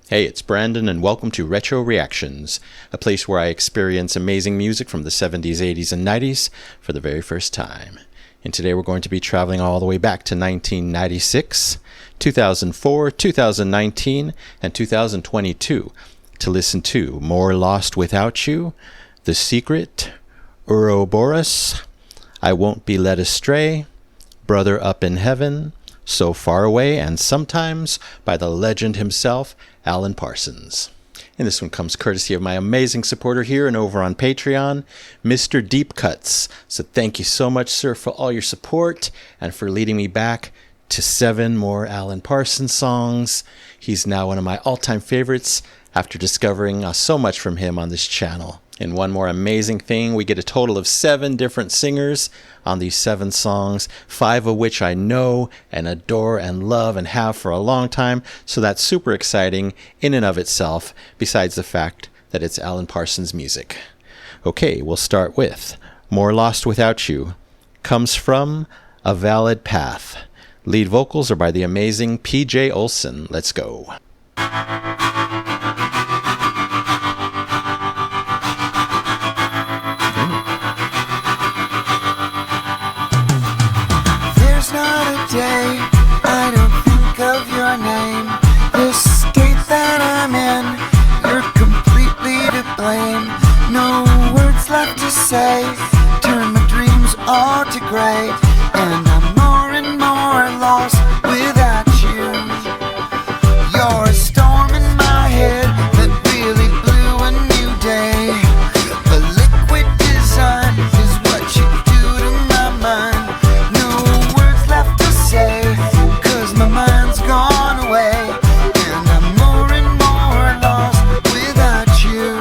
Hey, it's Brandon, and welcome to Retro Reactions, a place where I experience amazing music from the 70s, 80s, and 90s for the very first time. And today we're going to be traveling all the way back to 1996, 2004, 2019, and 2022 to listen to More Lost Without You, The Secret, Uroborus, I Won't Be Led Astray, Brother Up in Heaven, So Far Away, and Sometimes by the legend himself, Alan Parsons. And this one comes courtesy of my amazing supporter here and over on Patreon, Mr. Deep Cuts. So thank you so much, sir, for all your support and for leading me back to 7 more Alan Parsons songs. He's now one of my all-time favorites after discovering so much from him on this channel. And one more amazing thing, we get a total of 7 different singers on these 7 songs, 5 of which I know and adore and love and have for a long time. So that's super exciting in and of itself, besides the fact that it's Alan Parsons music. Okay, we'll start with More Lost Without You. Comes from A Valid Path. Lead vocals are by the amazing P.J. Olson. Let's go. Day, I don't think of your name. This state that I'm in, you're completely to blame. No words left to say, turn my dreams all to gray, and I'm more and more lost without you. You're a storm in my head that really blew a new day. A liquid design is what you do to my mind. Cause my mind's gone away, and I'm more and more lost without you.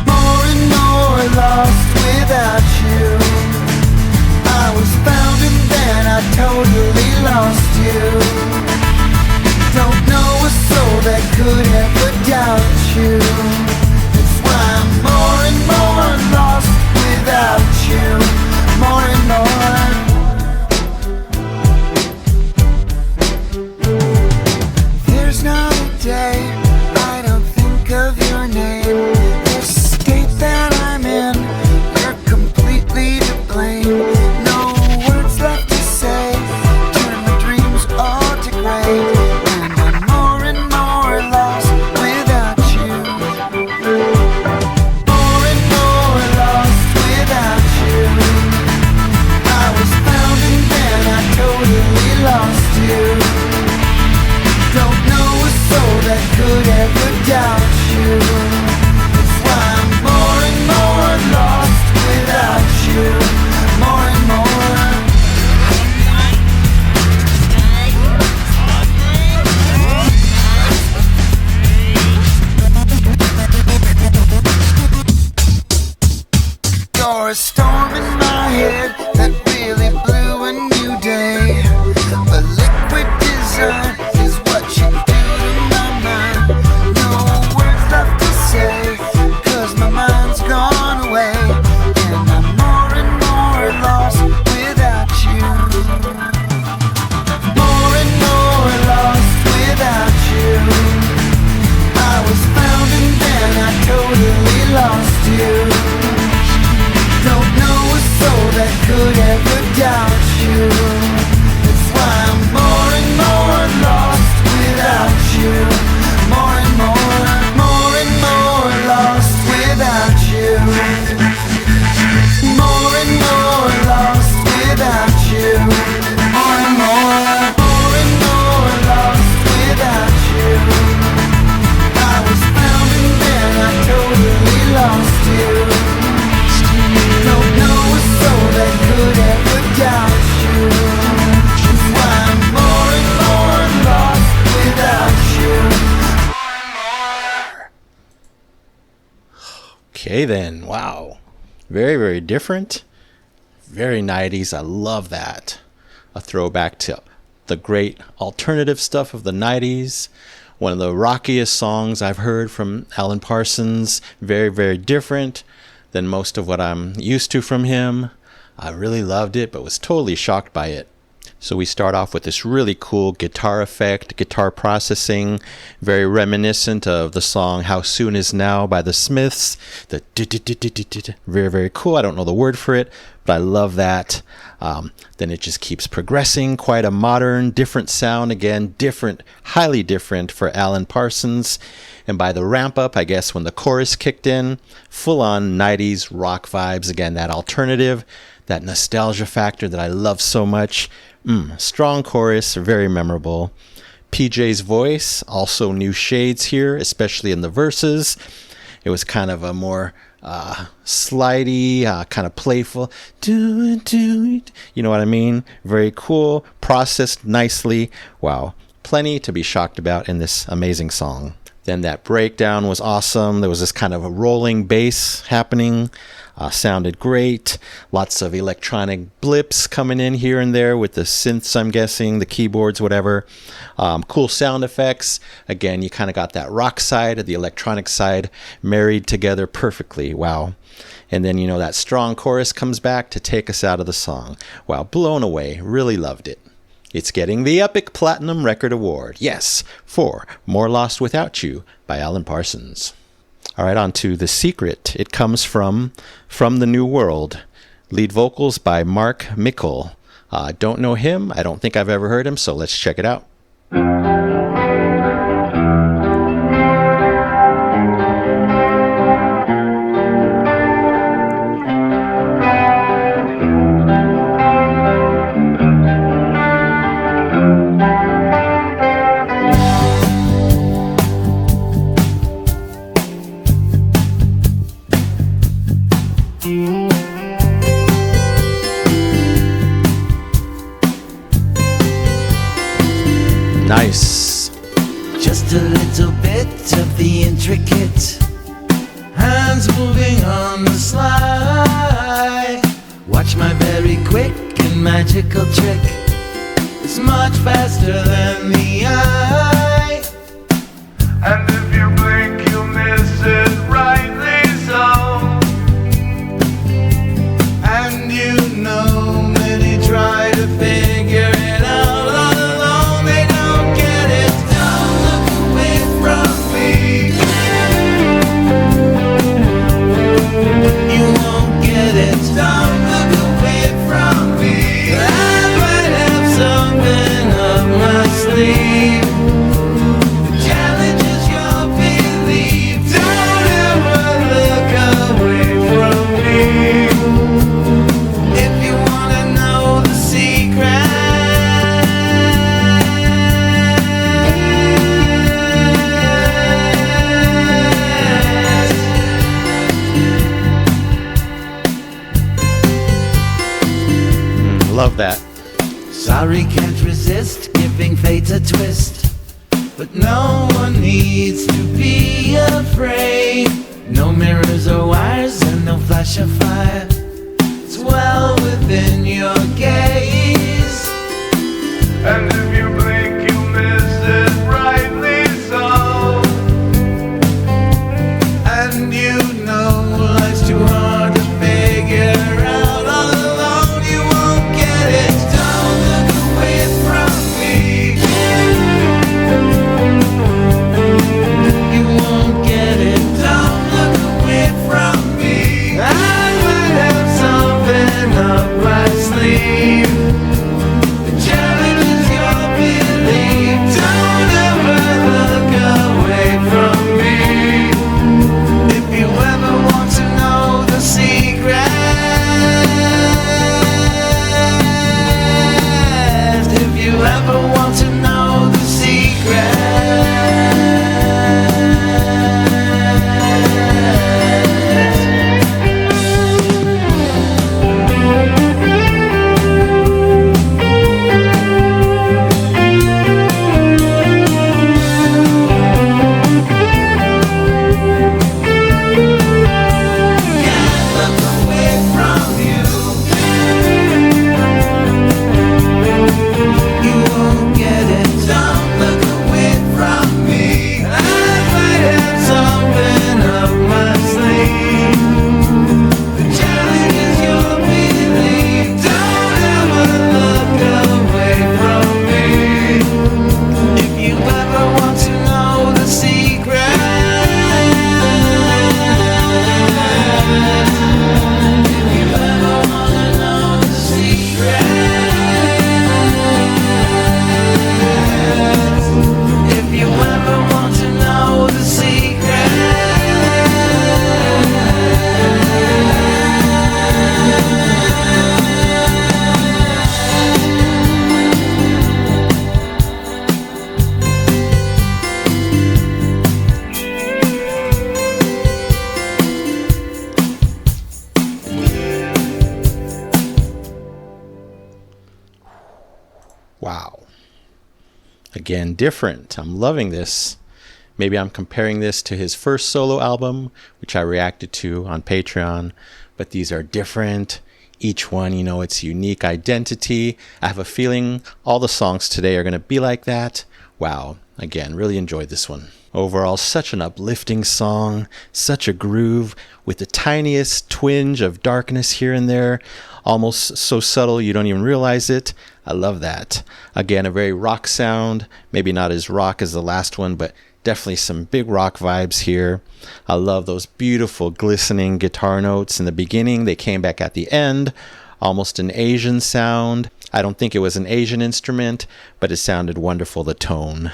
More and more lost without you. I was found and then I totally lost you. Don't know a soul that could ever doubt you. That's why I'm more and more lost without you. More and more. There's not a day I don't think of your name. This state that I'm in, you're completely to blame. No words left to say, turn my dreams all to gray, and I'm more and more lost without you. More and more lost without you. I was found and then I totally lost you. Don't know a soul that could ever doubt you. That's why I'm more and more lost without you. More and more. You're a storm in my head that really blew a new day. A liquid design is what you do to my mind. No words left to say, cause my mind's gone away, and I'm more and more lost without you. More and more lost without you. I was found and then I totally lost you. Don't know a soul that could ever doubt you. That's why I'm more and more lost without you. More and more lost without you. More and more lost without you. More and more lost without you. I was found and then I totally lost you. Don't know a soul that could ever doubt you. That's why I'm more and more lost without you. Okay then, wow. Very, very different. Very 90s. I love that. A throwback to the great alternative stuff of the 90s. One of the rockiest songs I've heard from Alan Parsons. Very, very different than most of what I'm used to from him. I really loved it, but was totally shocked by it. So we start off with this really cool guitar effect, guitar processing, very reminiscent of the song How Soon Is Now by the Smiths. The very, very cool. I don't know the word for it, but I love that. Then it just keeps progressing. Quite a modern, different sound. Again, different, highly different for Alan Parsons. And by the ramp up, I guess when the chorus kicked in, full on 90s rock vibes. Again, that alternative, that nostalgia factor that I love so much. Strong chorus, very memorable. PJ's voice, also new shades here, especially in the verses. It was kind of a more slidey, kind of playful. Do it. You know what I mean? Very cool, processed nicely. Wow, plenty to be shocked about in this amazing song. Then that breakdown was awesome. There was this kind of a rolling bass happening. Sounded great. Lots of electronic blips coming in here and there with the synths, I'm guessing, the keyboards, whatever. Cool sound effects. Again, you kind of got that rock side and the electronic side married together perfectly. Wow. And then, that strong chorus comes back to take us out of the song. Wow, blown away. Really loved it. It's getting the Epic Platinum Record Award. Yes, for More Lost Without You by Alan Parsons. All right, on to The Secret. It comes from the New World. Lead vocals by Mark Mickle. Don't know him. I don't think I've ever heard him, so let's check it out. Nice. Just a little bit of the intricate, hands moving on the sly. Watch my very quick and magical trick. It's much faster than the eye. And if you blink, you'll miss it, rightly so. And many try to figure it out all alone. They don't get it. Don't look away from me. You won't get it. Don't look away from me. I might have something up my sleeve. The challenge is your belief. Don't ever look away from me. If you wanna know the secret, Love that. sorry, can't resist giving fate a twist. But no one needs to be afraid. No mirrors or wires and no flash of fire. It's well within your gaze. And if you blink, you miss it, rightly so. And life's too hard to figure out all alone. You won't get it. Don't look away from me. You won't get it. Don't look away from me. I might have something up my sleeve. The challenge is your belief. Don't ever look away from me. If you ever want to know the secret, if you ever want to know the secret. Again, different. I'm loving this. Maybe I'm comparing this to his first solo album, which I reacted to on Patreon, but these are different. Each one, its unique identity. I have a feeling all the songs today are going to be like that. Wow. Again, really enjoyed this one. Overall, such an uplifting song, such a groove with the tiniest twinge of darkness here and there, almost so subtle you don't even realize it. I love that. Again, a very rock sound, maybe not as rock as the last one, but definitely some big rock vibes here. I love those beautiful glistening guitar notes in the beginning. They came back at the end, almost an Asian sound. I don't think it was an Asian instrument, but it sounded wonderful, the tone.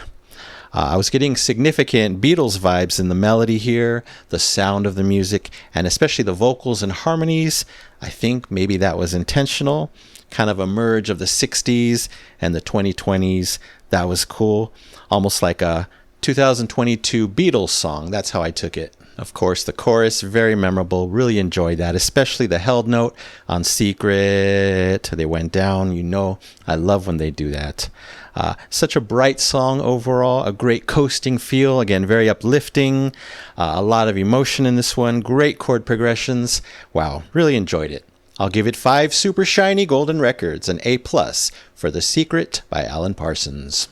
I was getting significant Beatles vibes in the melody here, the sound of the music, and especially the vocals and harmonies. I think maybe that was intentional. Kind of a merge of the 60s and the 2020s. That was cool. Almost like a 2022 Beatles song. That's how I took it. Of course, the chorus, very memorable. Really enjoyed that, especially the held note on Secret. They went down, I love when they do that. Such a bright song overall, a great coasting feel. Again, very uplifting. A lot of emotion in this one. Great chord progressions. Wow, really enjoyed it. I'll give it 5 super shiny golden records, an A+ for The Secret by Alan Parsons.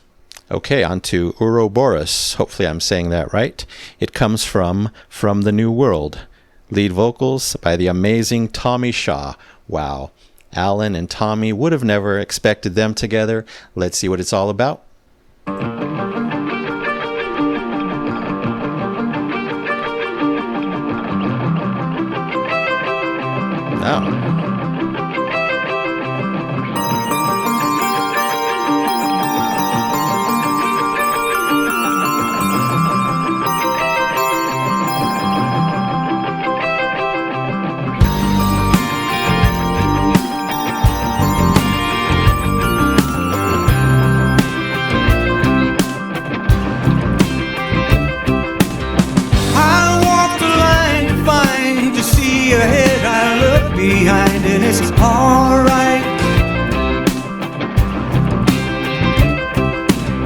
Okay, on to Uroborus. Hopefully I'm saying that right. It comes from the New World. Lead vocals by the amazing Tommy Shaw. Wow. Alan and Tommy would have never expected them together. Let's see what it's all about. Oh. Behind and it's alright.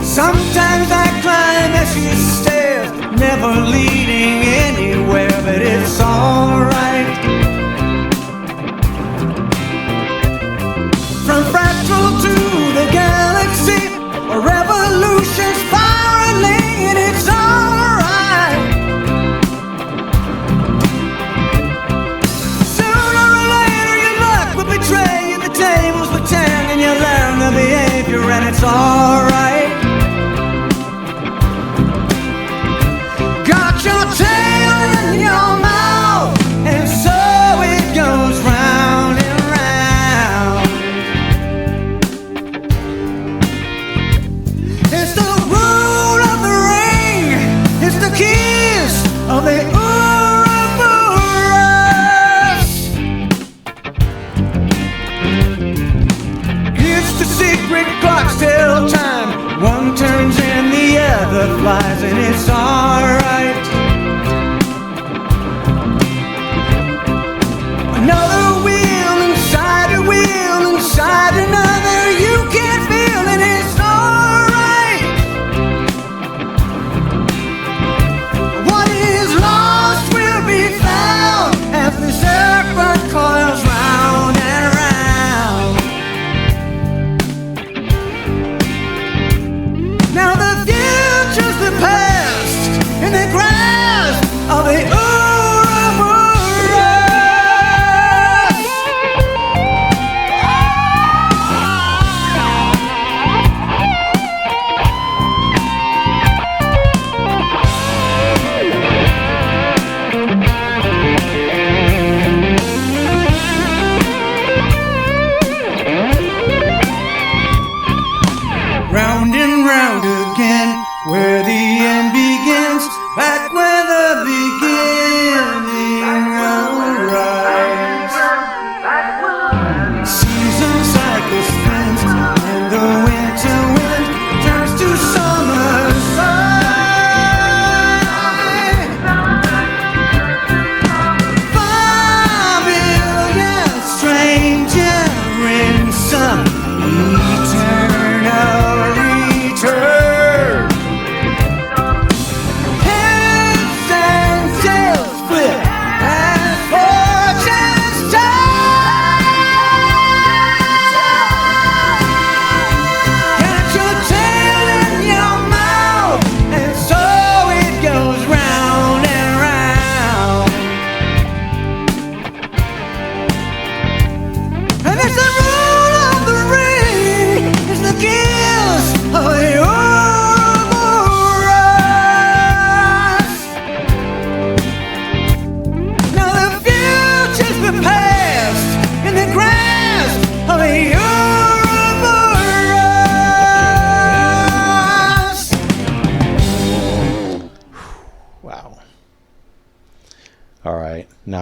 Sometimes I climb as she stairs, never leading anywhere, but it's alright. From fractal to the galaxy, a revolution's spiraling, and it's alright. Betray you, the tables will turn and you learn the behavior, and it's alright. Got your tail in your mouth, and so it goes round and round. It's the rule of the ring, it's the kiss of the clocks tell time, one turns and the other flies, and it's alright. Another wheel inside a wheel inside another, you can feel, and it's alright. What is lost will be found as the serpent coils round and round. Now the future's the past, and the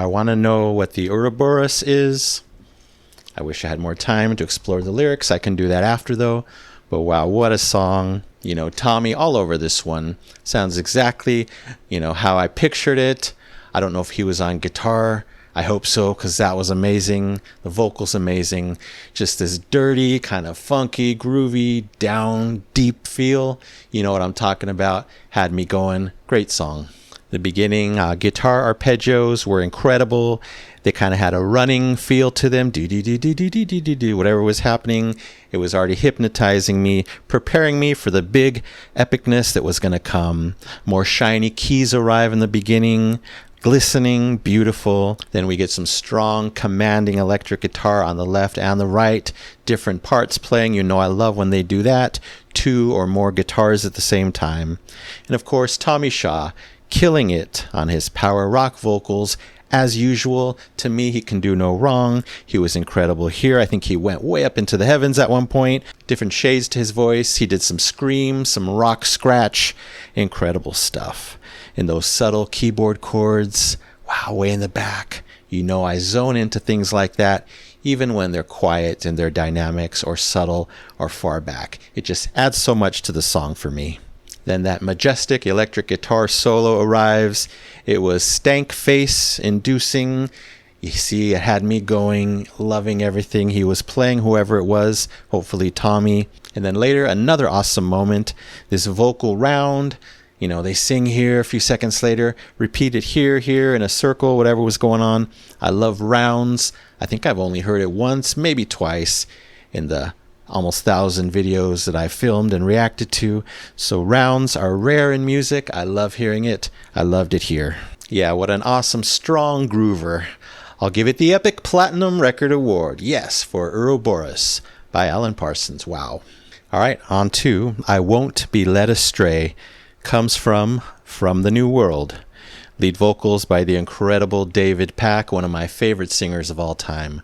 I want to know what the Uroborus is. I wish I had more time to explore the lyrics. I can do that after, though. But wow, what a song. You know, Tommy all over this one. Sounds exactly, how I pictured it. I don't know if he was on guitar. I hope so, because that was amazing. The vocals amazing. Just this dirty, kind of funky, groovy, down, deep feel. You know what I'm talking about. Had me going. Great song. The beginning guitar arpeggios were incredible. They kind of had a running feel to them. Do whatever was happening. It was already hypnotizing me, preparing me for the big epicness that was going to come. More shiny keys arrive in the beginning. Glistening, beautiful. Then we get some strong, commanding electric guitar on the left and the right. Different parts playing. You know I love when they do that. 2 or more guitars at the same time. And of course, Tommy Shaw, killing it on his power rock vocals. As usual, to me, he can do no wrong. He was incredible here. I think he went way up into the heavens at one point. Different shades to his voice. He did some screams, some rock scratch. Incredible stuff. In those subtle keyboard chords, wow, way in the back. You know I zone into things like that, even when they're quiet in their dynamics or subtle or far back. It just adds so much to the song for me. Then that majestic electric guitar solo arrives. It was stank face inducing. You see, it had me going, loving everything he was playing, whoever it was, hopefully Tommy. And then later, another awesome moment, this vocal round. They sing here, a few seconds later, repeat it here, in a circle, whatever was going on. I love rounds. I think I've only heard it once, maybe twice, in the almost 1,000 videos that I filmed and reacted to. So rounds are rare in music. I love hearing it. I loved it here. Yeah, what an awesome, strong groover. I'll give it the Epic Platinum Record Award. Yes, for Uroborus by Alan Parsons. Wow. All right, on to I Won't Be Led Astray. Comes from the New World. Lead vocals by the incredible David Pack, one of my favorite singers of all time.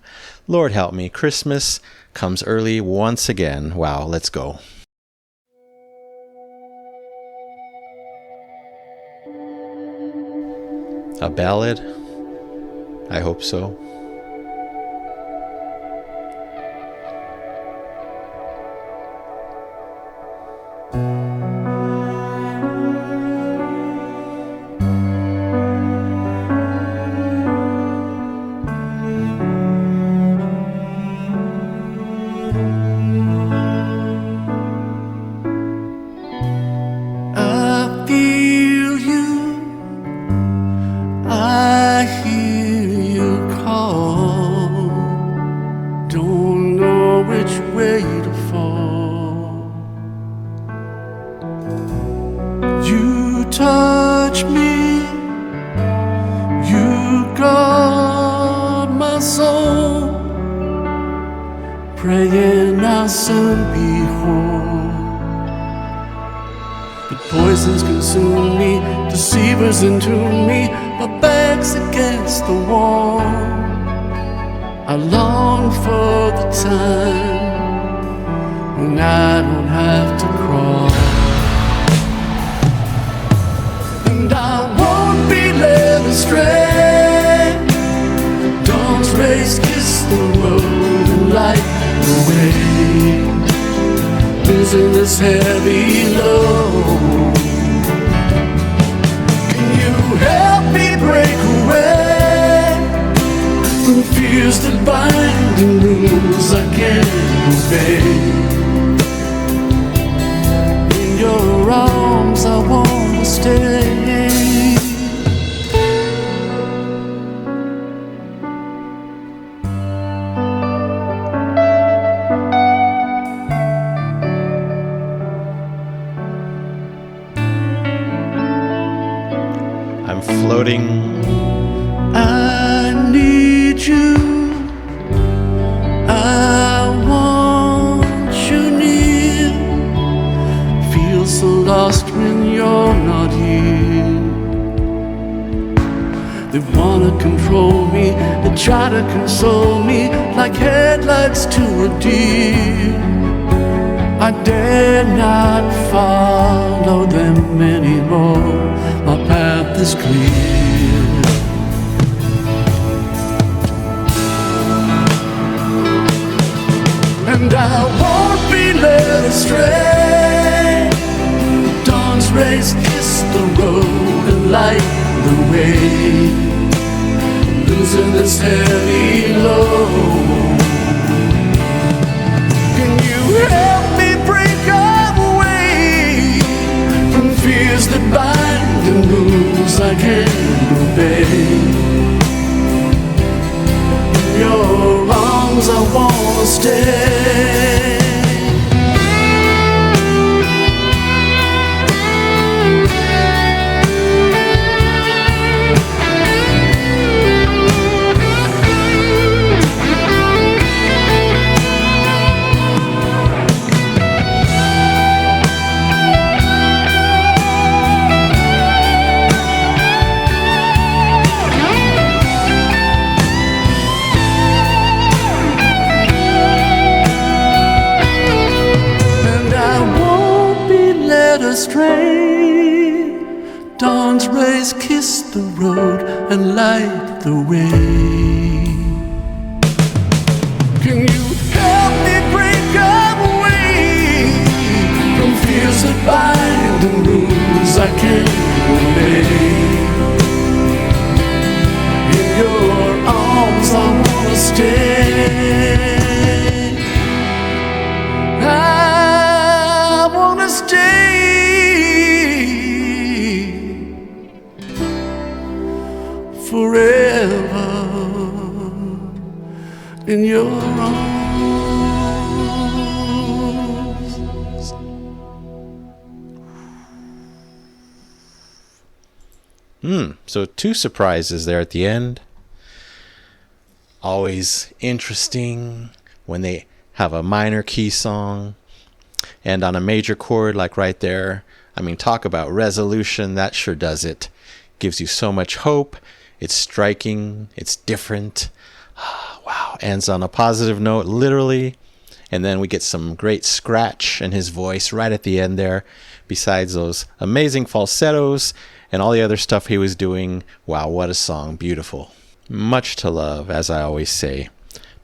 Lord help me, Christmas comes early once again. Wow, let's go. A ballad? I hope so. Touch me, you guard my soul, praying I'll soon be whole. But poisons consume me, deceivers entomb me, my back's against the wall. I long for the time when I don't have to crawl. And I won't be led astray. Dawn's rays kiss the road and light the way, losing this heavy load. Can you help me break away from fears that bind and rules I can't obey? In your arms I want to stay. I'm floating. I need you. I want you near. Feel so lost when you're not here. They wanna control me, they try to console me like headlights to a deer. I dare not follow them anymore. My path is clear. and I won't be led astray. Dawn's rays kiss the road and light the way, losing this heavy load. Can you help me break away from fears that bind and rules I can't obey? In your arms I wanna stay. Astray. Dawn's rays kiss the road and light the way. Can you help me break away from fears that bind and rules I can't obey? In your arms I wanna stay. I wanna stay forever in your arms. So 2 surprises there at the end. Always interesting when they have a minor key song and on a major chord like right there. I mean, talk about resolution. That sure does it. Gives you so much hope. It's striking. It's different. Wow. Ends on a positive note, literally. And then we get some great scratch in his voice right at the end there, besides those amazing falsettos and all the other stuff he was doing. Wow, what a song. Beautiful. Much to love, as I always say.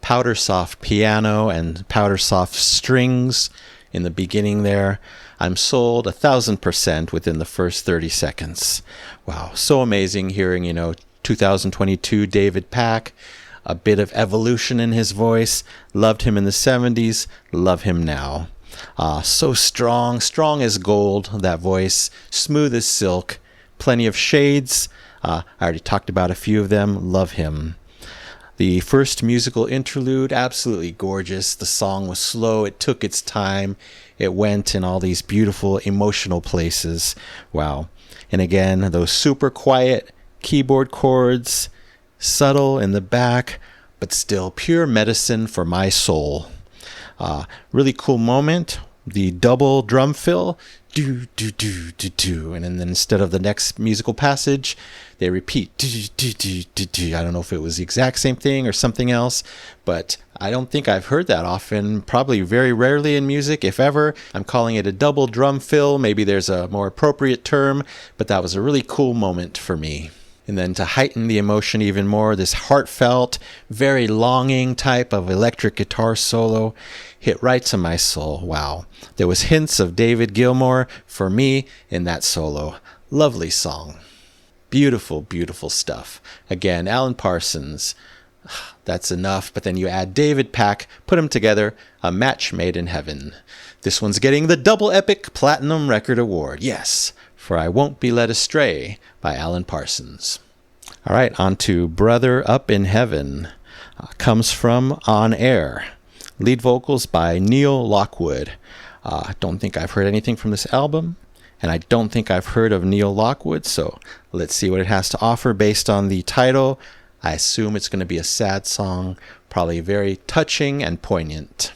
Powder soft piano and powder soft strings in the beginning there. I'm sold 1,000% within the first 30 seconds. Wow, so amazing hearing, 2022 David Pack. A bit of evolution in his voice. Loved him in the 70s. Love him now. So strong as gold, that voice. Smooth as silk. Plenty of shades. I already talked about a few of them. Love him. The first musical interlude, absolutely gorgeous. The song was slow. It took its time. It went in all these beautiful emotional places. Wow. And again, those super quiet keyboard chords, subtle in the back, but still pure medicine for my soul. Really cool moment. The double drum fill, do, do, do, do, do. And then instead of the next musical passage, they repeat, do, do, do, do, do. I don't know if it was the exact same thing or something else, but I don't think I've heard that often, probably very rarely in music, if ever. I'm calling it a double drum fill. Maybe there's a more appropriate term, but that was a really cool moment for me. And then to heighten the emotion even more, this heartfelt, very longing type of electric guitar solo hit right to my soul. Wow. There was hints of David Gilmour for me in that solo. Lovely song. Beautiful, beautiful stuff. Again, Alan Parsons. That's enough. But then you add David Pack, put them together, a match made in heaven. This one's getting the Double Epic Platinum Record Award. Yes, for I Won't Be Led Astray by Alan Parsons. All right, on to Brother Up in Heaven. Comes from On Air. Lead vocals by Neil Lockwood. I don't think I've heard anything from this album, and I don't think I've heard of Neil Lockwood, so let's see what it has to offer based on the title. I assume it's going to be a sad song, probably very touching and poignant.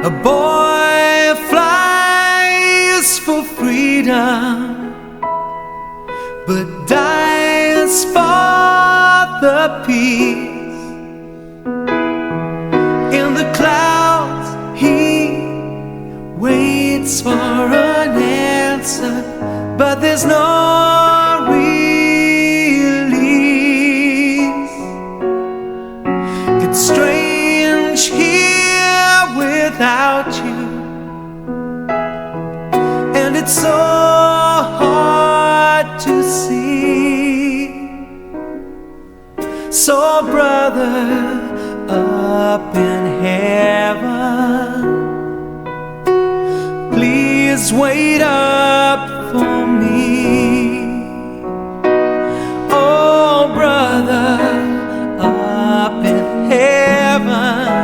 A boy flies for freedom, but dies for the peace. In the clouds he waits for an answer, but there's no release. It's strange here without you, and it's so hard to see. So brother up in heaven, please wait up for me. Oh brother up in heaven,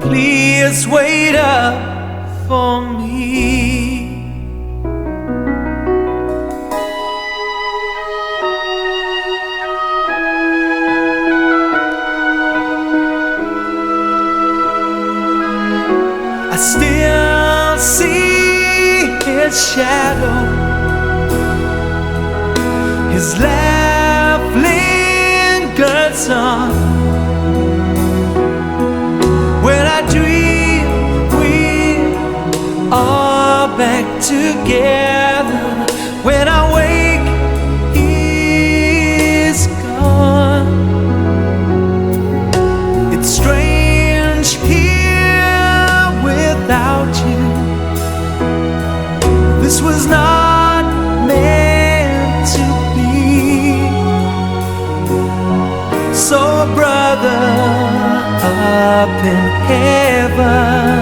please wait up for me. I still see his shadow, his laugh lingers on. When I dream we are back together, when I wake he's gone. It's strange here without you. This was not meant to be. So brother up in heaven,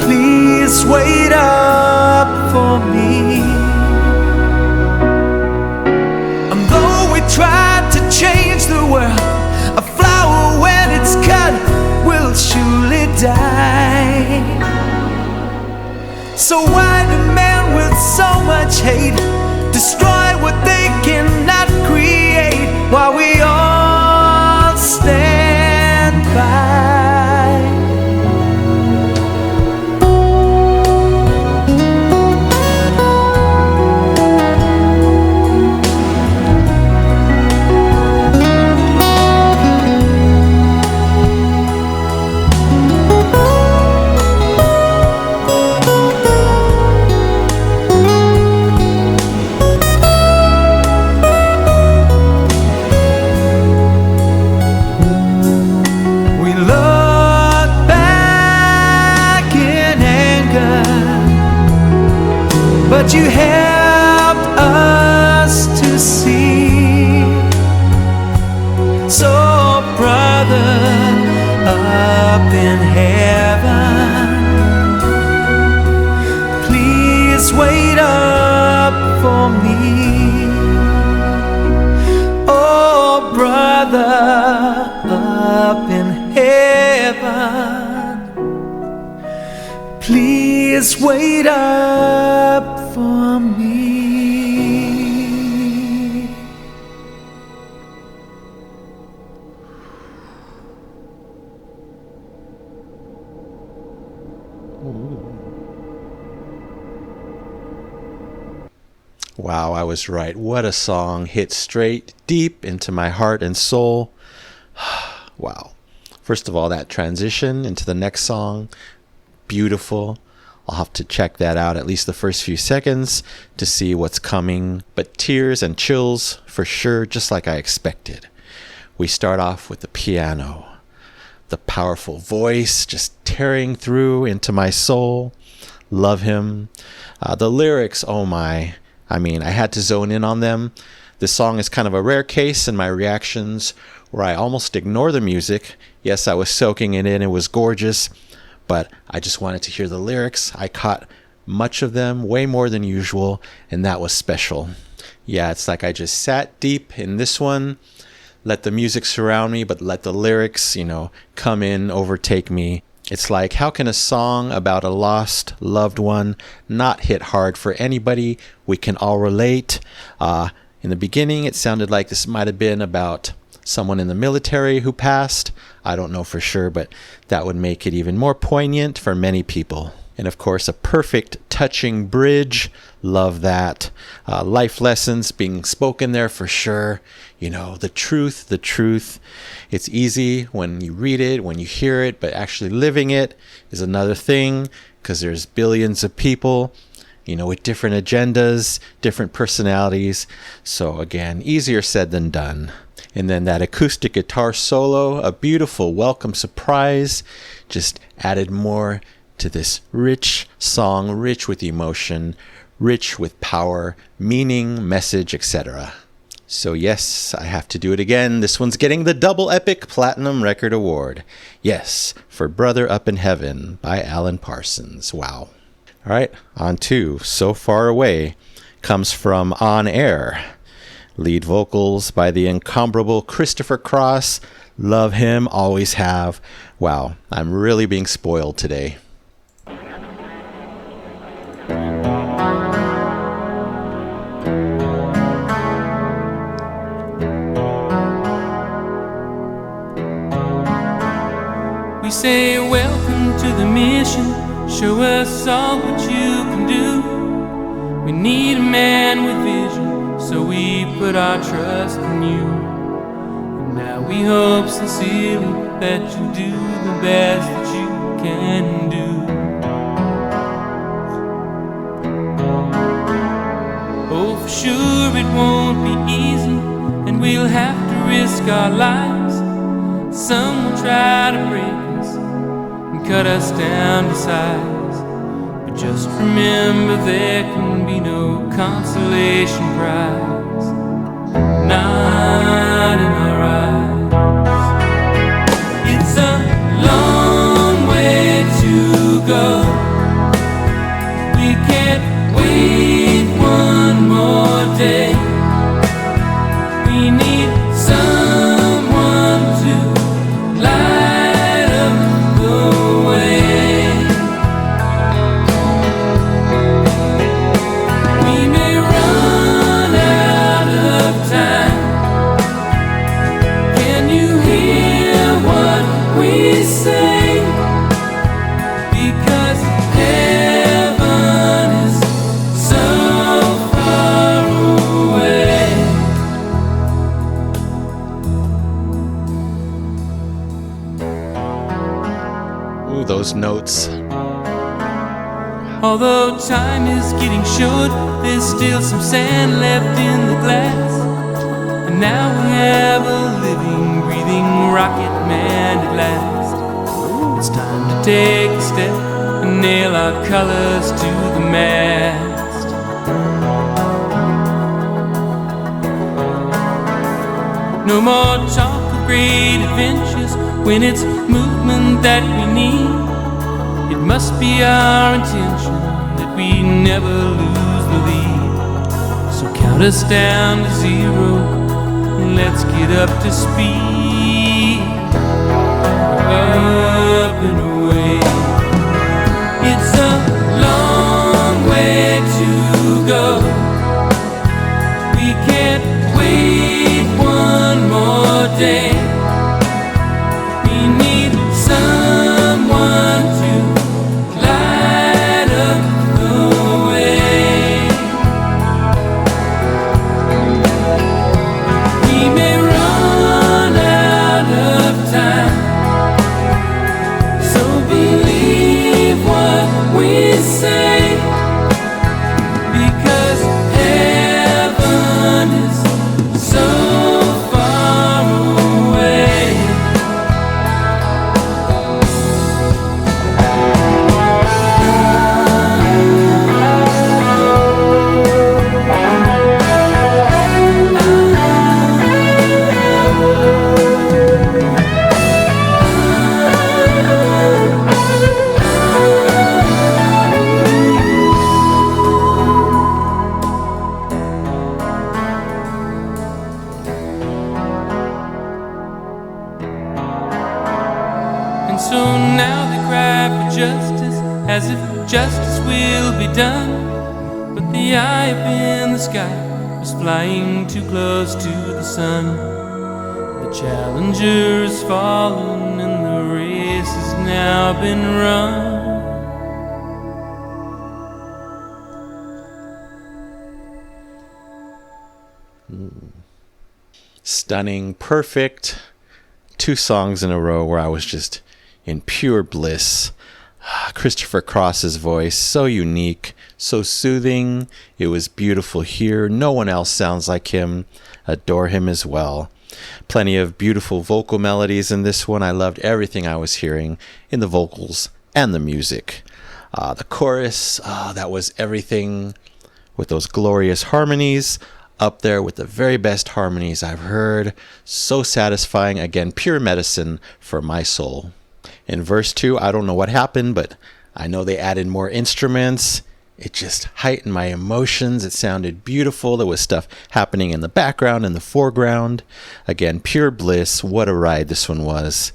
please wait up for me. And though we tried to change the world, a flower when it's cut will surely die. So why do men with so much hate destroy what they cannot create, while we all stand by? But you helped us to see. So brother up in heaven, please wait up for me. Oh brother up in heaven, please wait up for me. Wow, I was right. What a song. Hit straight deep into my heart and soul. Wow. First of all, that transition into the next song, beautiful. I'll have to check that out, at least the first few seconds, to see what's coming. But tears and chills for sure, just like I expected. We start off with the piano, the powerful voice just tearing through into my soul. Love him. The lyrics, oh my. I mean, I had to zone in on them. This song is kind of a rare case in my reactions where I almost ignore the music. Yes, I was soaking it in. It was gorgeous. But I just wanted to hear the lyrics. I caught much of them, way more than usual, and that was special. Yeah, it's like I just sat deep in this one, let the music surround me, but let the lyrics, come in, overtake me. It's like, how can a song about a lost loved one not hit hard for anybody? We can all relate. In the beginning, it sounded like this might have been about someone in the military who passed. I don't know for sure, but that would make it even more poignant for many people. And of course, a perfect, touching bridge. Love that. Life lessons being spoken there for sure. The truth. It's easy when you read it, when you hear it, but actually living it is another thing. because there's billions of people, with different agendas, different personalities. So again, easier said than done. And then that acoustic guitar solo, a beautiful welcome surprise, just added more to this rich song, rich with emotion, rich with power, meaning, message, etc. So yes, I have to do it again. This one's getting the Double Epic Platinum Record Award. Yes, for Brother Up in Heaven by Alan Parsons. Wow. All right, on to So Far Away comes from On Air. Lead vocals by the incomparable Christopher Cross. Love him, always have. Wow, I'm really being spoiled today. We say welcome to the mission, show us all what you can do. We need a man with vision, so we put our trust in you. And now we hope sincerely that you do the best that you can do. Oh, for sure it won't be easy, and we'll have to risk our lives. Some will try to break us and cut us down to size. But just remember there can be no consolation prize, not in our eyes. It's a long way to go. We can't wait one more day. We need someone to light up the way. We may run out of time. Can you hear what we say? Because heaven is so far away. Ooh, those notes. Although time is getting short, there's still some sand left in the glass. And now we have a living, breathing rocket man at last. It's time to take a step and nail our colors to the mast. No more talk of great adventures when it's movement that we need. It must be our intention that we never lose the lead. So count us down to zero and let's get up to speed. Up and away. It's a long way to go. We can't wait one more day. We need someone to light up the way. We may run out of time, so believe what we say, because heaven is so far away. And so now they cry for justice, as if justice will be done. But the eye up in the sky was flying too close to the sun. The challenger has fallen and the race has now been run. Stunning, perfect. 2 songs in a row where I was just in pure bliss. Christopher Cross's voice, so unique, so soothing. It was beautiful here. No one else sounds like him. Adore him as well. Plenty of beautiful vocal melodies in this one. I loved everything I was hearing in the vocals and the music. The chorus, that was everything, with those glorious harmonies, up there with the very best harmonies I've heard. So satisfying. Again, pure medicine for my soul. In verse 2, I don't know what happened, but I know they added more instruments. It just heightened my emotions. It sounded beautiful. There was stuff happening in the background and the foreground. Again, pure bliss. What a ride this one was.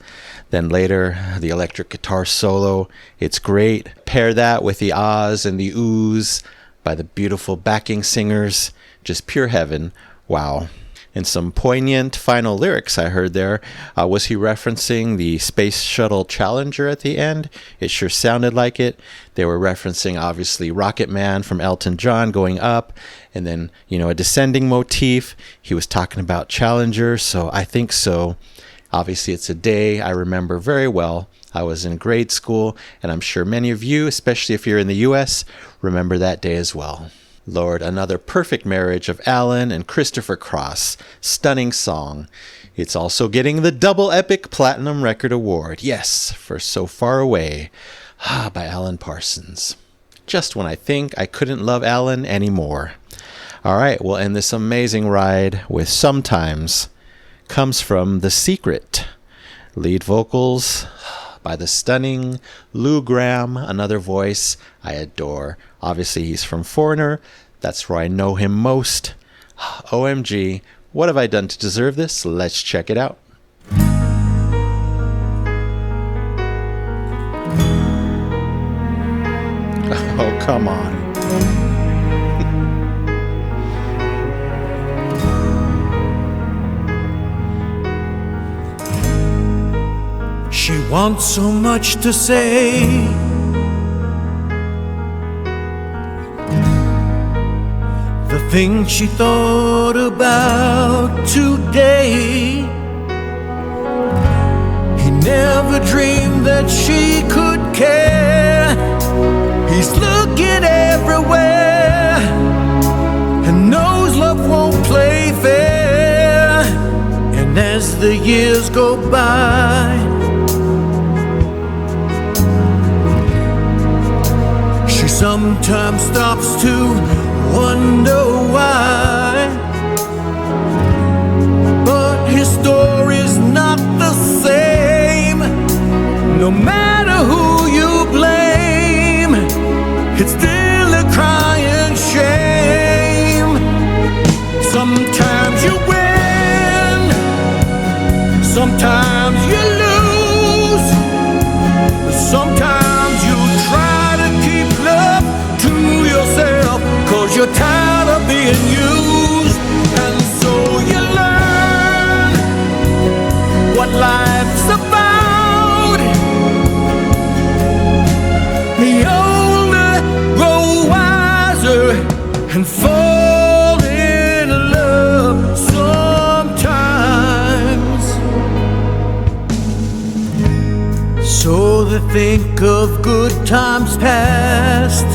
Then later, the electric guitar solo. It's great. Pair that with the ahs and the oohs by the beautiful backing singers. Just pure heaven. Wow. And some poignant final lyrics I heard there. Was he referencing the Space Shuttle Challenger at the end? It sure sounded like it. They were referencing, obviously, Rocket Man from Elton John going up, and then, a descending motif. He was talking about Challenger, so I think so. Obviously, it's a day I remember very well. I was in grade school, and I'm sure many of you, especially if you're in the U.S., remember that day as well. Lord, another perfect marriage of Alan and Christopher Cross. Stunning song. It's also getting the double epic platinum record award. Yes, for So Far Away by Alan Parsons. Just when I think I couldn't love Alan anymore. All right, we'll end this amazing ride with Sometimes. Comes from The Secret. Lead vocals by the stunning Lou Gramm, another voice I adore. Obviously, he's from Foreigner. That's where I know him most. OMG, what have I done to deserve this? Let's check it out. Oh, come on. She wants so much to say. The things she thought about today. He never dreamed that she could care. He's looking everywhere and knows love won't play fair. And as the years go by, she sometimes stops to wonder why. But his story's not the same. No matter who you blame, it's still a crying shame. Sometimes you win, sometimes you lose, sometimes you try to keep love to yourself, 'cause you're tired of being used. And so you learn what life's about. The older, grow wiser, and fall in love sometimes. So they think of good times past,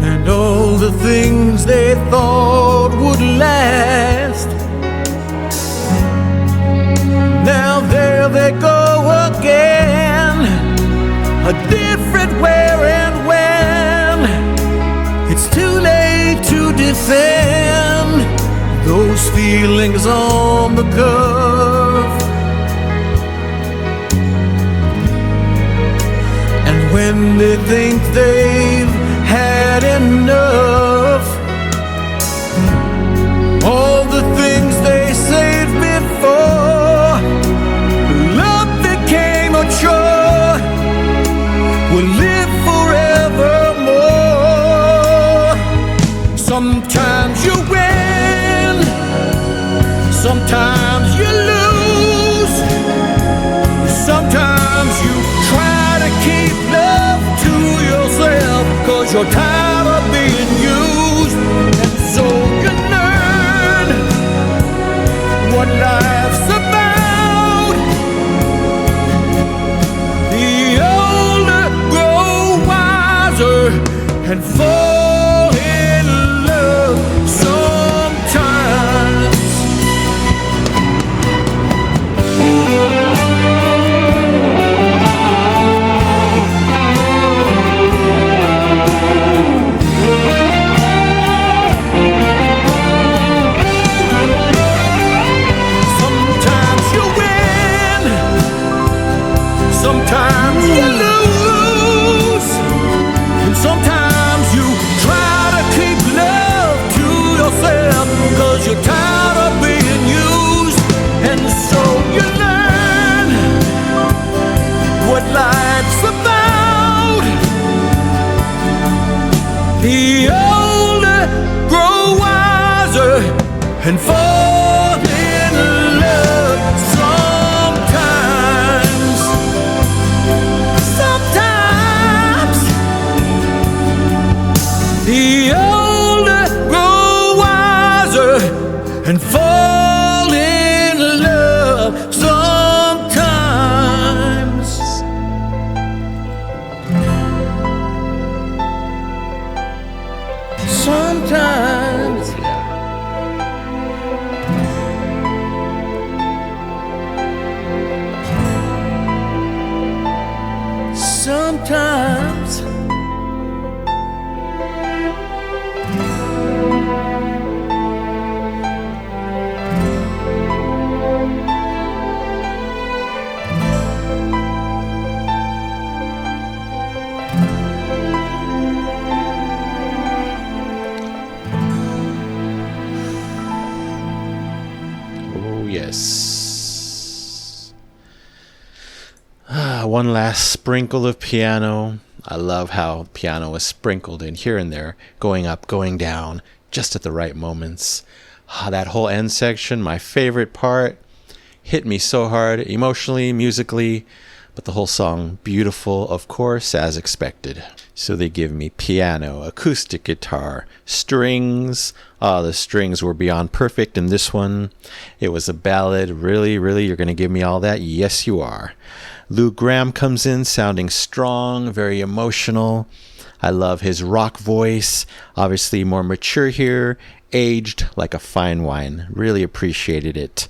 and all the things they thought would last. Now there they go again, a different where and when. It's too late to defend those feelings on the curve. And when they think they've had enough, all the things they saved before, love became a chore, will live forevermore. Sometimes you win, sometimes you lose, sometimes you try to keep love to yourself, 'cause you're tired of being used. And so you learn what life's about. sometimes you lose, and sometimes you try to keep love to yourself, 'cause you're tired of being used. And so you learn what life's about. The older grow wiser and fall in love sometimes. Sometimes the older grow wiser and fall in love sometimes. Sometimes. Sometimes. Oh, yes. One last sprinkle of piano. I love how piano is sprinkled in here and there, going up, going down, just at the right moments. That whole end section, my favorite part, hit me so hard, emotionally, musically, but the whole song, beautiful, of course, as expected. So they give me piano, acoustic guitar, strings. The strings were beyond perfect in this one. It was a ballad. Really, really, you're going to give me all that? Yes, you are. Lou Gramm comes in sounding strong, very emotional. I love his rock voice. Obviously more mature here, aged like a fine wine. Really appreciated it.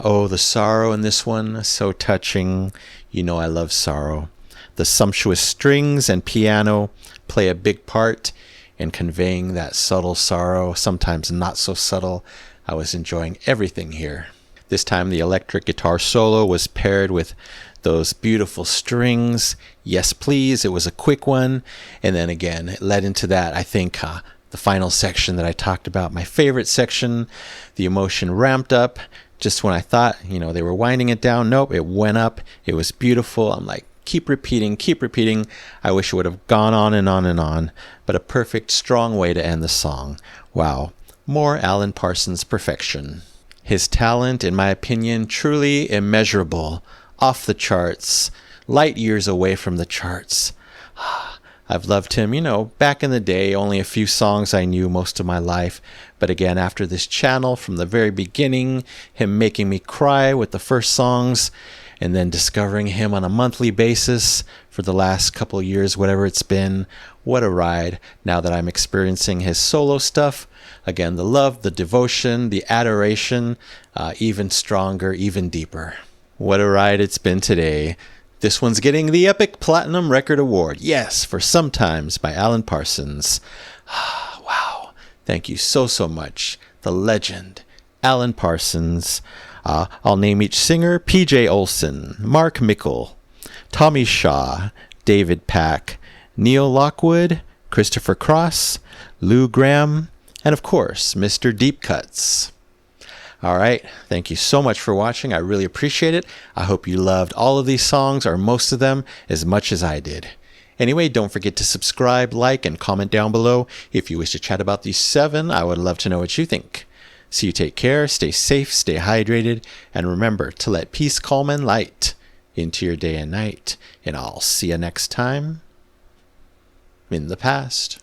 Oh, the sorrow in this one, so touching. You know I love sorrow. The sumptuous strings and piano play a big part in conveying that subtle sorrow, sometimes not so subtle. I was enjoying everything here. This time the electric guitar solo was paired with those beautiful strings. Yes, please. It was a quick one. And then again, it led into that, I think, the final section that I talked about, my favorite section. The emotion ramped up just when I thought, they were winding it down. Nope, it went up. It was beautiful. I'm like, keep repeating, keep repeating. I wish it would have gone on and on and on, but a perfect, strong way to end the song. Wow. More Alan Parsons perfection. His talent, in my opinion, truly immeasurable, off the charts, light years away from the charts. I've loved him, back in the day, only a few songs I knew most of my life. But again, after this channel, from the very beginning, him making me cry with the first songs, and then discovering him on a monthly basis for the last couple of years, whatever it's been. What a ride. Now that I'm experiencing his solo stuff, again, the love, the devotion, the adoration, even stronger, even deeper. What a ride it's been today. This one's getting the Epic Platinum Record Award. Yes, for Sometimes by Alan Parsons. Wow. Thank you so, so much. The legend, Alan Parsons. I'll name each singer: P.J. Olson, Mark Mickle, Tommy Shaw, David Pack, Neil Lockwood, Christopher Cross, Lou Gramm, and of course, Mr. Deep Cuts. All right. Thank you so much for watching. I really appreciate it. I hope you loved all of these songs, or most of them, as much as I did. Anyway, don't forget to subscribe, like, and comment down below. If you wish to chat about these 7, I would love to know what you think. So you take care, stay safe, stay hydrated, and remember to let peace, calm, and light into your day and night. And I'll see you next time in the past.